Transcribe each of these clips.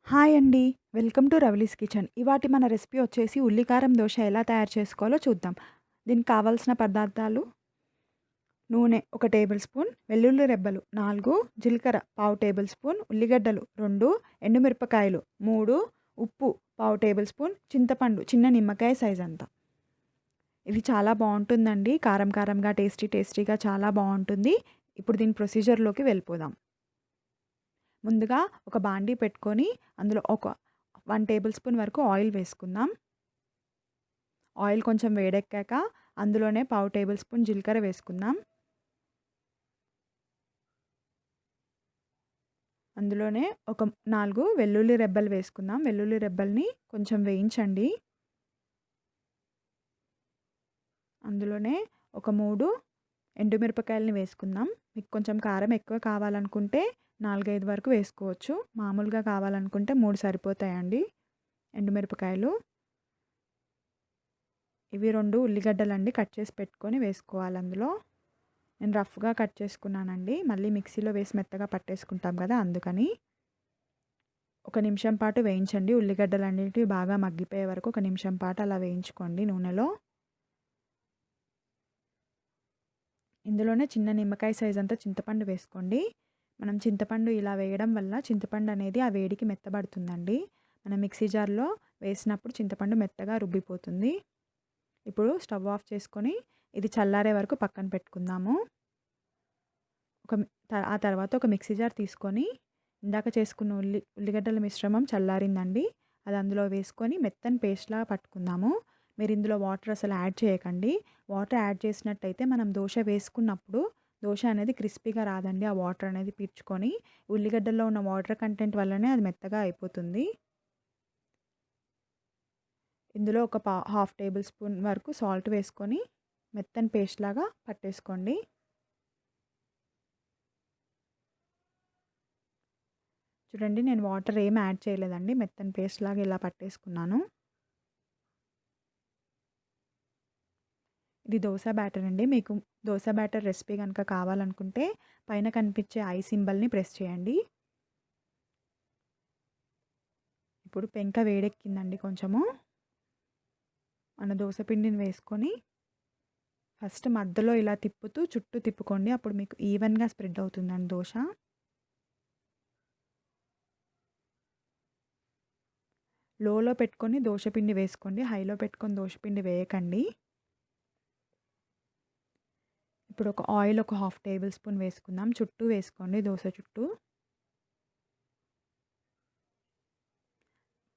Hi అండి. Welcome to Ravali's kitchen. ఇవాటి మన రెసిపీ వచ్చేసి ఉల్లి కారం దోస ఎలా తయారు చేసుకోవాలో చూద్దాం. దీనికి కావాల్సిన పదార్థాలు: నూనె 1 టేబుల్ స్పూన్, వెల్లుల్లి రెబ్బలు 4, జీలకర్ర పావు టేబుల్ స్పూన్, ఉల్లిగడ్డలు 2, ఎండుమిరపకాయలు 3, ఉప్పు పావు టేబుల్ స్పూన్, చింతపండు చిన్న నిమ్మకాయ సైజ్ అంత. ఇది చాలా బాగుంటుందండి. కారం కారంగా టేస్టీగా చాలా బాగుంటుంది. ఇప్పుడు దీని ప్రొసీజర్లోకి వెళ్ళిపోదాం. ముందుగా ఒక బాండీ పెట్టుకొని అందులో ఒక 1 టేబుల్ స్పూన్ వరకు ఆయిల్ వేసుకుందాం. ఆయిల్ కొంచెం వేడెక్కాక అందులోనే పావు టేబుల్ స్పూన్ జీలకర్ర వేసుకుందాం. అందులోనే ఒక 4 వెల్లుల్లి రెబ్బలు వేసుకుందాం. వెల్లుల్లి రెబ్బల్ని కొంచెం వేయించండి. అందులోనే ఒక 3 ఎండుమిరపకాయలని వేసుకుందాం. మీకు కొంచెం కారం ఎక్కువ కావాలనుకుంటే 4, 5 వరకు వేసుకోవచ్చు. మామూలుగా కావాలనుకుంటే 3 సరిపోతాయండి ఎండుమిరపకాయలు. ఇవి 2 ఉల్లిగడ్డలండి, కట్ చేసి పెట్టుకొని వేసుకోవాలి అందులో. నేను రఫ్గా కట్ చేసుకున్నానండి. మళ్ళీ మిక్సీలో వేసి మెత్తగా పట్టేసుకుంటాం కదా, అందుకని. 1 నిమిషం పాటు వేయించండి. ఉల్లిగడ్డలు అనేటివి బాగా మగ్గిపోయే వరకు 1 నిమిషం పాటు అలా వేయించుకోండి నూనెలో. ఇందులోనే చిన్న నిమ్మకాయ సైజ్ అంతా చింతపండు వేసుకోండి. మనం చింతపండు ఇలా వేయడం వల్ల చింతపండు అనేది ఆ వేడికి మెత్తబడుతుందండి. మనం మిక్సీ జార్లో వేసినప్పుడు చింతపండు మెత్తగా రుబ్బిపోతుంది. ఇప్పుడు స్టవ్ ఆఫ్ చేసుకొని ఇది చల్లారే వరకు పక్కన పెట్టుకుందాము. ఆ తర్వాత ఒక మిక్సీ జార్ తీసుకొని ఇందాక చేసుకున్న ఉల్లిగడ్డల మిశ్రమం చల్లారిందండి. అది అందులో వేసుకొని మెత్తని పేస్ట్‌లా పట్టుకుందాము. మీరు ఇందులో వాటర్ అసలు యాడ్ చేయకండి. వాటర్ యాడ్ చేసినట్టయితే మనం దోస వేసుకున్నప్పుడు దోస అనేది క్రిస్పీగా రాదండి. ఆ వాటర్ అనేది పీల్చుకొని ఉల్లిగడ్డల్లో ఉన్న వాటర్ కంటెంట్ వల్లనే అది మెత్తగా అయిపోతుంది. ఇందులో ఒక హాఫ్ టేబుల్ స్పూన్ వరకు సాల్ట్ వేసుకొని మెత్తని పేస్ట్ లాగా పట్టేసుకోండి. చూడండి, నేను వాటర్ ఏమి యాడ్ చేయలేదండి. మెత్తని పేస్ట్ లాగా ఇలా పట్టేసుకున్నాను. ఇది దోస బ్యాటర్ అండి. మీకు దోస బ్యాటర్ రెసిపీ కనుక కావాలనుకుంటే పైన కనిపించే ఐ సింబల్ని ప్రెస్ చేయండి. ఇప్పుడు పెంక వేడెక్కిందండి కొంచెము. మన దోస పిండిని వేసుకొని ఫస్ట్ మధ్యలో ఇలా తిప్పుతూ చుట్టూ తిప్పుకోండి. అప్పుడు మీకు ఈవెన్‌గా స్ప్రెడ్ అవుతుందండి దోస. లోలో పెట్టుకొని దోస పిండి వేసుకోండి. హైలో పెట్టుకొని దోస పిండి వేయకండి. ఇప్పుడు ఆయిల్ ఒక హాఫ్ టేబుల్ స్పూన్ వేసుకుందాం. చుట్టూ వేసుకోండి దోస చుట్టూ.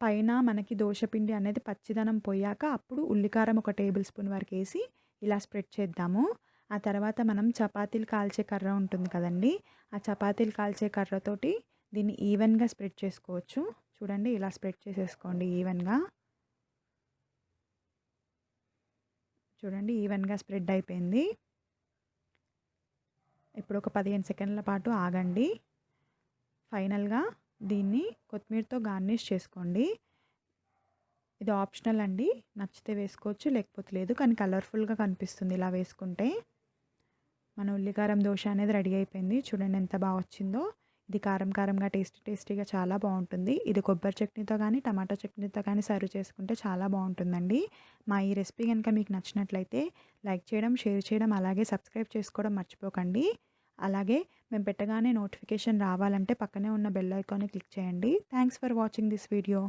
పైన మనకి దోస పిండి అనేది పచ్చిదనం పోయాక అప్పుడు ఉల్లికారం ఒక టేబుల్ స్పూన్ వరకు వేసి ఇలా స్ప్రెడ్ చేద్దాము. ఆ తర్వాత మనం చపాతీలు కాల్చే కర్ర ఉంటుంది కదండీ, ఆ చపాతీలు కాల్చే కర్రతోటి దీన్ని ఈవెన్‌గా స్ప్రెడ్ చేసుకోవచ్చు. చూడండి, ఇలా స్ప్రెడ్ చేసేసుకోండి ఈవెన్‌గా. చూడండి, ఈవెన్‌గా స్ప్రెడ్ అయిపోయింది. ఇప్పుడు ఒక 15 సెకండ్ల పాటు ఆగండి. ఫైనల్‌గా దీన్ని కొత్తిమీరతో గార్నిష్ చేసుకోండి. ఇది ఆప్షనల్ అండి. నచ్చితే వేసుకోవచ్చు, లేకపోతే లేదు. కానీ కలర్ఫుల్‌గా కనిపిస్తుంది ఇలా వేసుకుంటే. మన ఉల్లికారం దోస అనేది రెడీ అయిపోయింది. చూడండి ఎంత బాగా వచ్చిందో. ఇది కారం కారంగా టేస్టీగా చాలా బాగుంటుంది. ఇది కొబ్బరి చట్నీతో కానీ టమాటా చట్నీతో కానీ సర్వ్ చేసుకుంటే చాలా బాగుంటుందండి. మా ఈ రెసిపీ కనుక మీకు నచ్చినట్లయితే లైక్ చేయడం, షేర్ చేయడం, అలాగే సబ్స్క్రైబ్ చేసుకోవడం మర్చిపోకండి. అలాగే మేము పెట్టగానే నోటిఫికేషన్ రావాలంటే పక్కనే ఉన్న బెల్ ఐకాన్ని క్లిక్ చేయండి. Thanks for watching this video.